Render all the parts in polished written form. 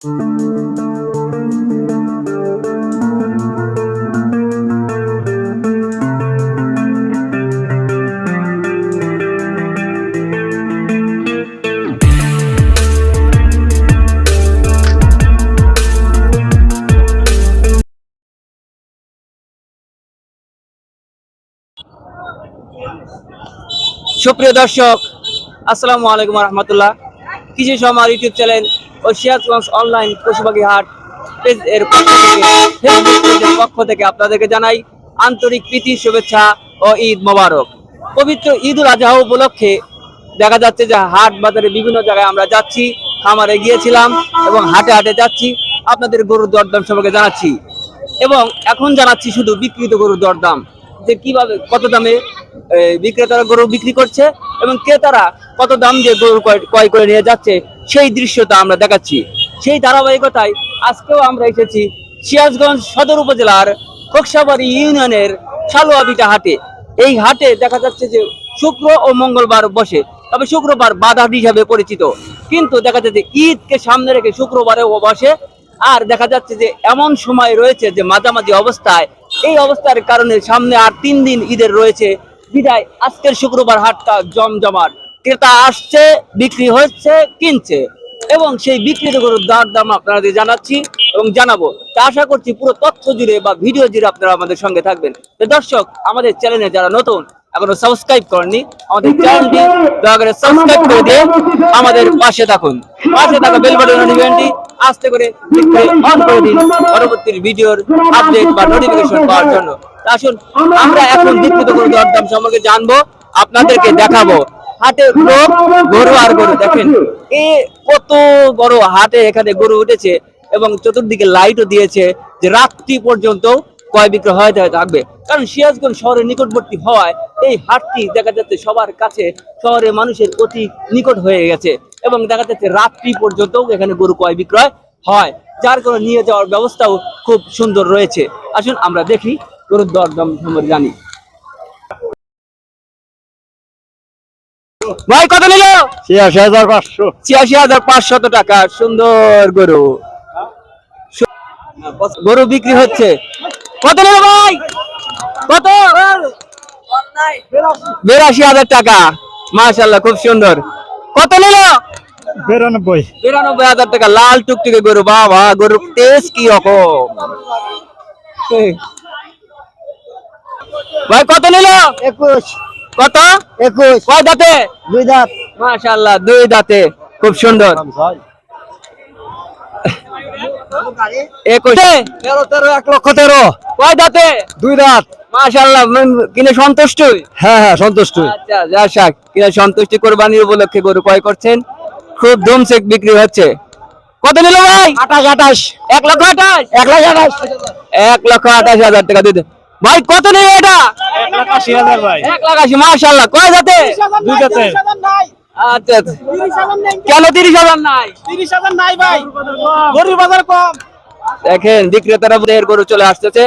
সুপ্রিয় দর্শক, আসসালামু আলাইকুম রহমতুল্লাহ। কৃষি সমার ইউটিউব চ্যানেল ও সিরাজগঞ্জ অনলাইন পশুপাখি হাট পেজ এর পক্ষ থেকে আপনাদেরকে জানাই আন্তরিক প্রীতি, শুভেচ্ছা ও ঈদ মোবারক। পবিত্র ঈদ উল আজহা উপলক্ষে দেখা যাচ্ছে যে হাট বাজারে বিভিন্ন জায়গায় আমরা যাচ্ছি, খামারে গিয়েছিলাম এবং হাটে হাটে যাচ্ছি, আপনাদের গরুর দরদাম সম্পর্কে জানাচ্ছি এবং এখন জানাচ্ছি শুধু বিক্রিত গরুর দরদাম, যে কিভাবে কত দামে বিক্রেতারা গরু বিক্রি করছে এবং ক্রেতারা কত দাম দিয়ে গরু ক্রয় করে নিয়ে যাচ্ছে, সেই দৃশ্যটা আমরা দেখাচ্ছি। সেই ধারাবাহিকতায় আজকেও আমরা এসেছি সিরাজগঞ্জ সদর উপজেলার খোকসাবাড়ি ইউনিয়নের সালুয়াবিটা হাটে। এই হাটে দেখা যাচ্ছে যে শুক্র ও মঙ্গলবার বসে, তবে শুক্রবার বাজার হিসাবে পরিচিত, কিন্তু দেখা যাচ্ছে ঈদকে সামনে রেখে শুক্রবারেও বসে। আর দেখা যাচ্ছে যে এমন সময় রয়েছে যে মাঝামাঝি অবস্থায়, এই অবস্থার কারণে সামনে আর 3 দিন ঈদের রয়েছে, বিদায় আজকের শুক্রবার হাটটা জমজমাট। ক্রেতা আসছে, বিক্রি হচ্ছে, কিনছে এবং সেই বিক্রিত গরুর দাম আপনাদের জানাচ্ছি এবং জানাবো। তা আশা করছি পুরো তথ্য জুড়ে বা ভিডিও জুড়ে আপনারা আমাদের সঙ্গে থাকবেন। তো দর্শক, আমাদের চ্যানেলে যারা নতুন, এখনো সাবস্ক্রাইব করেননি, আমাদের চ্যানেলটি দয়া করে সাবস্ক্রাইব করে দিয়ে আমাদের পাশে থাকুন। পাশে থাকা বেল বাটন নোটিফিকেশনটি আস্তে করে অন করে দিন পরবর্তী ভিডিওর আপডেট বা নোটিফিকেশন পাওয়ার জন্য। আসুন আমরা এখন বিক্রিত গরুর দরদাম সম্পর্কে জানবো, আপনাদেরকে দেখাবো। হাটে লোক, গরু আর গরু দেখেন, কত বড় হাটে এখানে গরু উঠেছে এবং চতুর্দিকে লাইটও দিয়েছে যে রাত্রি পর্যন্ত ক্রয় বিক্রয় হয়ে থাকবে। কারণ সিরাজগঞ্জ শহরের নিকটবর্তী হওয়ায় এই হাটটি দেখা যাচ্ছে সবার কাছে, শহরের মানুষের অতি নিকট হয়ে গেছে এবং দেখা যাচ্ছে রাত্রি পর্যন্ত এখানে গরু ক্রয় বিক্রয় হয়, যার কারণে নিয়ে যাওয়ার ব্যবস্থাও খুব সুন্দর রয়েছে। আসুন আমরা দেখি গরুর দরদাম সম্পর্কে জানি। ভাই কত নিল? ৮৬,৫০০। ৮৬,৫০০ টাকা। সুন্দর গরু, গরু বিক্রি হচ্ছে। কত নিল ভাই? কত? ৮২,০০০ টাকা। মাশাআল্লাহ, খুব সুন্দর। কত নিল? ৯২,০০০ টাকা। লাল টুকটুকে গরু, বাবা গরুর টেস্ট কি রকম। ভাই কত নিল? ২১। কত? ২১। কয় দাঁতে? ২ দাঁত। মাশাআল্লাহ, 2 দাঁতে, খুব সুন্দর। ২১। ১৩, ১,১৩,০০০। কয় দাঁতে? ২ দাঁত। মাশাআল্লাহ, কিনে সন্তুষ্ট? হ্যাঁ, সন্তুষ্ট। আচ্ছা, যাক, কিনে সন্তুষ্টি কোরবানির উপলক্ষে গরু ক্রয় করছেন, খুব ধুমসেক বিক্রি হচ্ছে। কত নিল ভাই? ২৮। ১,২৮,০০০। ১,২৮,০০০। ১,২৮,০০০ টাকা দিতে। ভাই কত নিল এটা? ১,৮০,০০০ ভাই। ১,৮০,০০০। মাশাআল্লাহ, কয় দাঁতে? ২ দাঁতে। আচ্ছা, কেন ৩০,০০০ নাই? ৩০,০০০ নাই ভাই, গরুর বাজার কম। দেখেন বিক্রেতারা গরু চলে আসতেছে।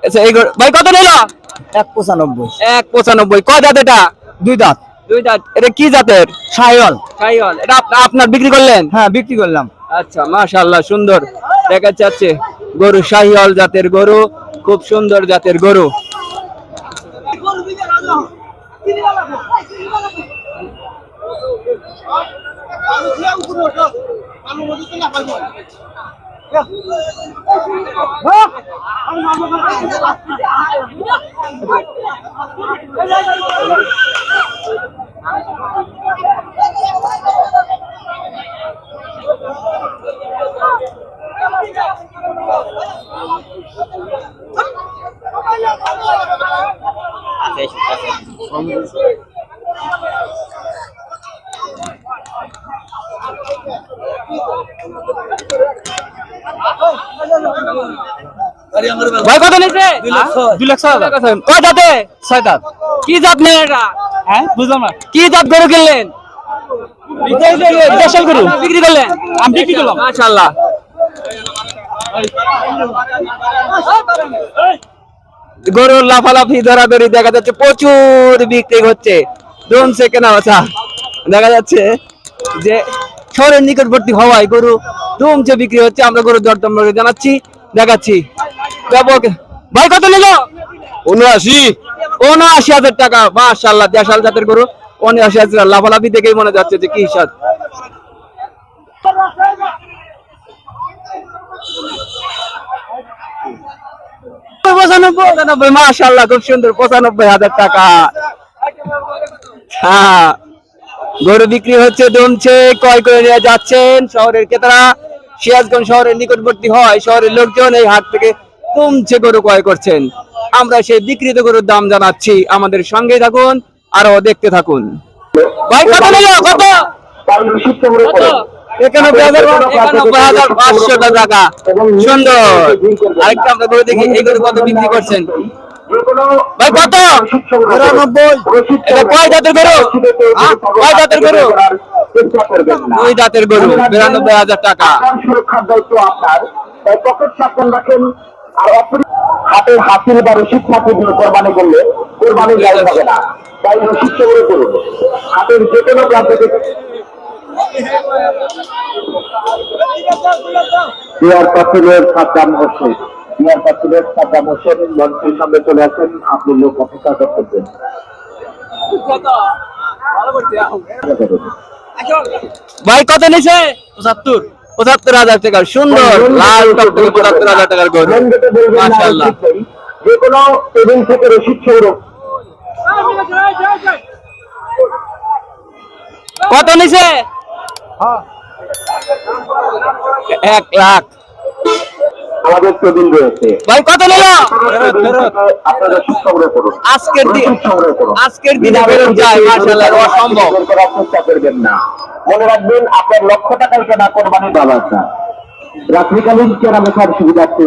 আচ্ছা, এই ভাই কত নিল? ১,৯৫। ১,৯৫। কয় দাঁত এটা? ২ দাঁত। 2 দাঁত। এটা কি জাতের? শাহিওয়াল। শাহিওয়াল। এটা আপনার বিক্রি করলেন? হ্যাঁ, বিক্রি করলাম। আচ্ছা, মাশাআল্লাহ, সুন্দর দেখা যাচ্ছে গরু, শাহিওয়াল জাতের গরু, খুব সুন্দর জাতের গরু। ভাই কত নিচ্ছে? ২,০০,০০০। কয় দাঁতে? ৬ দাঁত। কি জাত নেই এটা? হ্যাঁ, বুঝলাম না। কি জাত গরু কিনলেন? দেশাল গরু বিক্রি করলেন? আমি বিক্রি করলাম। মাশাআল্লাহ, গরুর লাফালাফি ধরাধরি দেখা যাচ্ছে, প্রচুর বিক্রি হচ্ছে, ধুমসে কেনা বেচা। দেখা যাচ্ছে যে শহরের নিকটবর্তী হওয়ায় গরু ধুমছে বিক্রি হচ্ছে। আমরা গরুর দরদাম জানাচ্ছি, দেখাচ্ছি। ব্যাপক ভাই কত নিল? 79,000 টাকা। মাশাআল্লাহ, দেশাল জাতের গরু। 79,000। লাফালাফি দেখেই মনে যাচ্ছে যে কি স্বাদ। মাশাআল্লাহ, খুব সুন্দর। 95,000 টাকা। হ্যাঁ, গরু বিক্রি হচ্ছে, দমছে, ক্রয় করে নিয়ে যাচ্ছেন শহরের ক্রেতারা। সিরাজগঞ্জ শহরের নিকটবর্তী হয় শহরের লোকজন এই হাট থেকে দমছে গরু ক্রয় করছেন। আমরা সেই বিক্রিত গরুর দাম জানাচ্ছি। আমাদের সঙ্গে থাকুন, আরো দেখতে থাকুন। ভাই কত নিল? কত? 91,500 টাকা। সুন্দর। আরেকটা আমরা গরু দেখি, এই গরু কত বিক্রি করছেন ভাই? কত? 93। এটা কয় দাঁতের গরু? কয় দাঁতের গরু? 2 দাঁতের গরু। 92,000 টাকা। সুরক্ষার দায়িত্ব আপনার, তাই পকেট সাবধান রাখেন। আর হাতের হাসিল বা রসিদ থাকে দিয়ে কোরবানি করলে কোরবানি গায়ে হবে না, তাই রসিদ সংগ্রহ করুন। হাতের যে কোনো প্রান্ত থেকে বিয়ার পাতিলের সাদ্দাম হোসেন, বিয়ার পাতিলের সাদ্দাম হোসেন মঞ্চের সামনে চলে আসেন। আপনি লোক অপেক্ষা করতেছেন। ভাই কত নিছে? 75,000 টাকা। সুন্দর লাল টকটকে 75,000 টাকার গরু। মাশাআল্লাহ। যে কোনো টেবিল থেকে রসিদ সংগ্রহ। কত নিছে? 1 লাখ। আমাদের টেবিল রয়েছে। ভাই কত নিল? আপনারা রসিদ সংগ্রহ করুন। আজকের দিনে বেরোন যায়। মাশাআল্লাহ, অসম্ভব। করার চেষ্টা করবেন না। মনে রাখবেন, আপনার লক্ষ টাকার কেনা কোরবানির ব্যবস্থা। রাত্রিকালীন কেনাবেচার সুবিধার্থে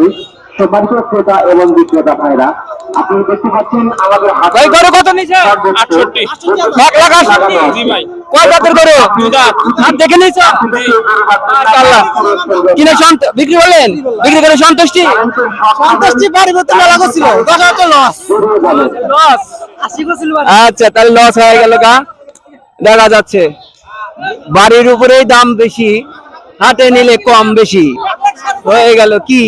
সম্মানিত ক্রেতা এবং বিক্রেতা ভাইরা, আপনি দেখতে পাচ্ছেন আমাদের ভাই গরু কত নিছে? 68। 1,68,000। জি ভাই। কয় জাতের গরু? হাত দেখে নিছো? মাশাআল্লাহ। কিনে বিক্রি করলেন? বিক্রি করে সন্তুষ্টি? পরিবর্তন লাগা ছিল, তো লস। লস। আচ্ছা, তাহলে লস হয়ে গেল গা। দেখা যাচ্ছে বাড়ির উপরেই দাম বেশি, হাতে নিলে কম বেশি হয়ে গেল কি।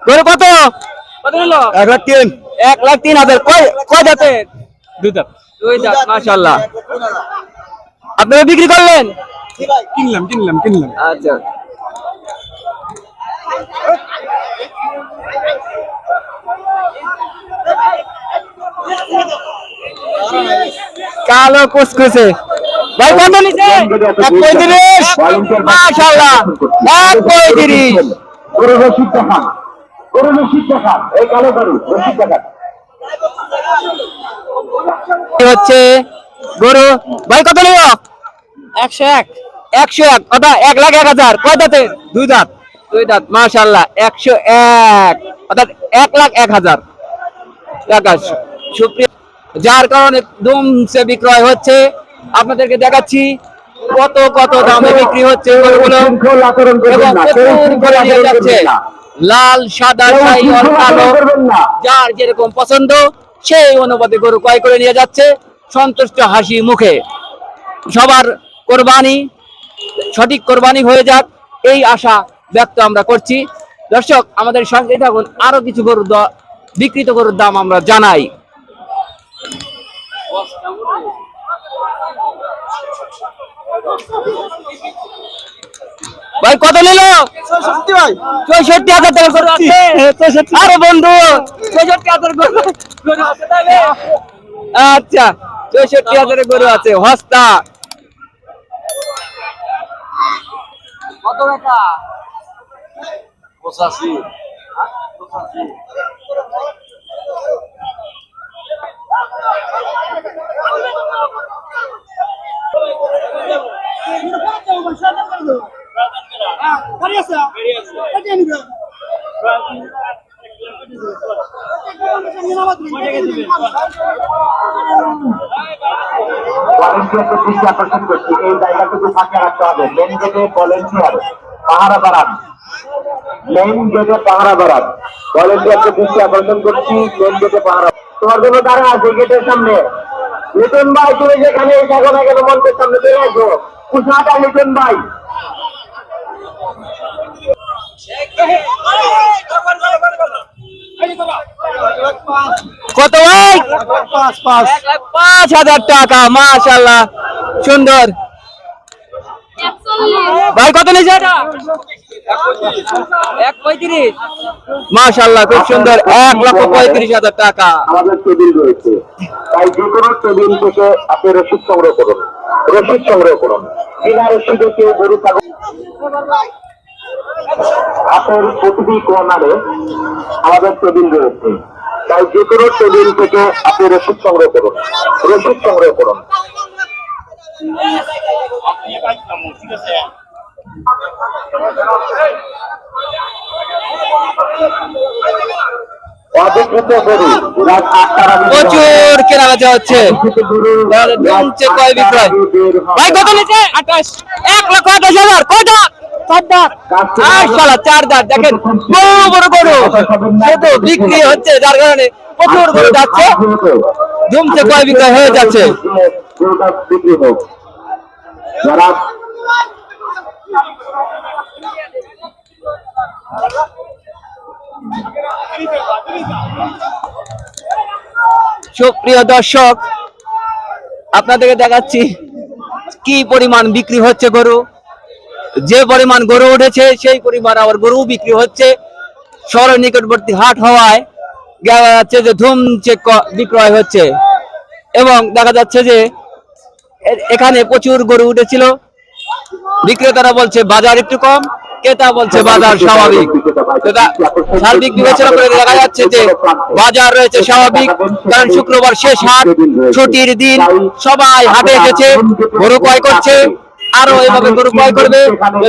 গরু কত? কত নিল? 1,03,000। 1,03,000। কয় জাতের? 2 দাঁত। 2 দাঁত। মাশাআল্লাহ। আপনারা বিক্রি করলেন? কিনলাম। আচ্ছা, কালো কুচকুচে। ভাই কত নিছে? 1,35,000। মাশাআল্লাহ, 1,35,000। গরু রসিদ দেখান, গরু রসিদ দেখান। এই কালো গরু রসিদ দেখান। হচ্ছে গরু। ভাই কত নিল? 101। 101 কথা 1,01,000। কয় দাঁতের? 2 দাঁত। 2 দাঁত। মাশাআল্লাহ, 101 অর্থাৎ 1,01,000 টাকা। সুপ্রিয়, যার কারণে দমসে বিক্রয় হচ্ছে। আপনাদেরকে দেখাচ্ছি কত কত দামে বিক্রি হচ্ছে গরুগুলো শৃঙ্খল আচরণ করবেন এবং না, প্রচুর করে নিয়ে যাচ্ছে। লাল, সাদা, শাহিওয়াল, কালো, যার যেরকম পছন্দ সেই অনুপাতে গরু ক্রয় করে নিয়ে যাচ্ছে সন্তুষ্ট হাসি মুখে। সবার কোরবানি সঠিক কোরবানি হয়ে যাক, এই আশা ব্যক্ত আমরা করছি। দর্শক, আমাদের সঙ্গে থাকুন, আরো কিছু গরুর বিক্রিত গরুর দাম আমরা জানাই। ভাই কত নিল? 64,000 টাকা গরু আছে। আরে বন্ধু, 64,000 গরু আছে তাহলে? আচ্ছা, 64,000 গরু আছে। হস্তা কত টাকা? 85। দৃষ্টি আকর্ষণ করছি, এই জায়গাটুকু ফাঁকা রাখতে হবে। মেন গেটে ভলেন্টিয়ার পাহারা বাড়ান, মেন গেটে পাহারা বাড়ান। ভলেন্টিয়ারকে দৃষ্টি আকর্ষণ করছি, মেন গেটে পাহারা। তোমার জন্য দাঁড়া আছে গেটের সামনে। লিটন ভাই তুমি যেখানে থাকো না কেন মঞ্চের সামনে চলে আসো। কুশাটা লিটন ভাই। কত ভাই? 5,000 টাকা, মাশাআল্লাহ, সুন্দর। ভাই কত নিয়েছে এটা? 1.35। মাশাআল্লাহ, খুব সুন্দর। 1,35,000 টাকা। আমাদের টেবিল রয়েছে, তাই যে কোনো টেবিল থেকে আপনি রসিদ সংগ্রহ করুন। রসিদ সংগ্রহ করুন। বিনা রসিদে কেউ গরু ছাগল আপনার প্রতিটি কর্নারে আমাদের টেবিল রয়েছে, তাই যে কোনো টেবিল থেকে আপনি রসিদ সংগ্রহ করুন। রসিদ সংগ্রহ করুন। অধিকৃত গরু রাত 8টার আগে প্রচুর কেনাবেচা হচ্ছে। জমছে ক্রয় বিক্রয়। ভাই কত নিয়েছে? 1,28,000। কয়টা? 4 দাঁত। মাশাআল্লাহ, 4 দাঁত। দেখেন বড় বড় গরু শুধু বিক্রি হচ্ছে, যার কারণে প্রচুর গরু যাচ্ছে, জমছে ক্রয় বিক্রয় হয়ে যাচ্ছে। গরুটা বিক্রি হোক। যারা সুপ্রিয় দর্শক, আপনাদেরকে দেখাচ্ছি কি পরিমাণ বিক্রি হচ্ছে গরু। যে পরিমাণ গরু উঠেছে সেই পরিমাণ আবার গরু বিক্রি হচ্ছে। শহরের নিকটবর্তী হাট হওয়ায় দেখা যাচ্ছে যে ধুমচে বিক্রয় হচ্ছে, এবং দেখা যাচ্ছে যে এখানে প্রচুর গরু উঠেছিল। বিক্রেতারা বলছে বাজার একটু কম, ক্রেতা বলছে বাজার স্বাভাবিক। সার্বিক বিবেচনা করে দেখা যাচ্ছে যে বাজার রয়েছে স্বাভাবিক, কারণ শুক্রবার শেষ হাট, ছুটির দিন, সবাই হাটে এসেছে, গরু ক্রয় করছে, আরো এভাবে গরু ক্রয় করবে।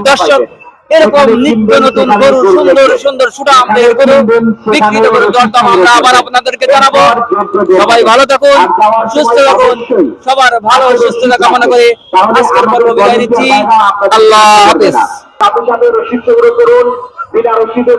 দর্শক, এরকম নিত্য নতুন গরু, সুন্দর সুন্দর সুঠাম দেহের গরু, বিক্রিত গরুর দরদাম আমরা আবার আপনাদেরকে জানাবো। সবাই ভালো থাকুন, সুস্থ থাকুন, সবার ভালো সুস্থতা কামনা করে আজকের পর্ব বিদায় নিচ্ছি। আল্লাহ হাফেজ। সাথে সাথে রসিদ সংগ্রহ করুন। বিনা রসিদে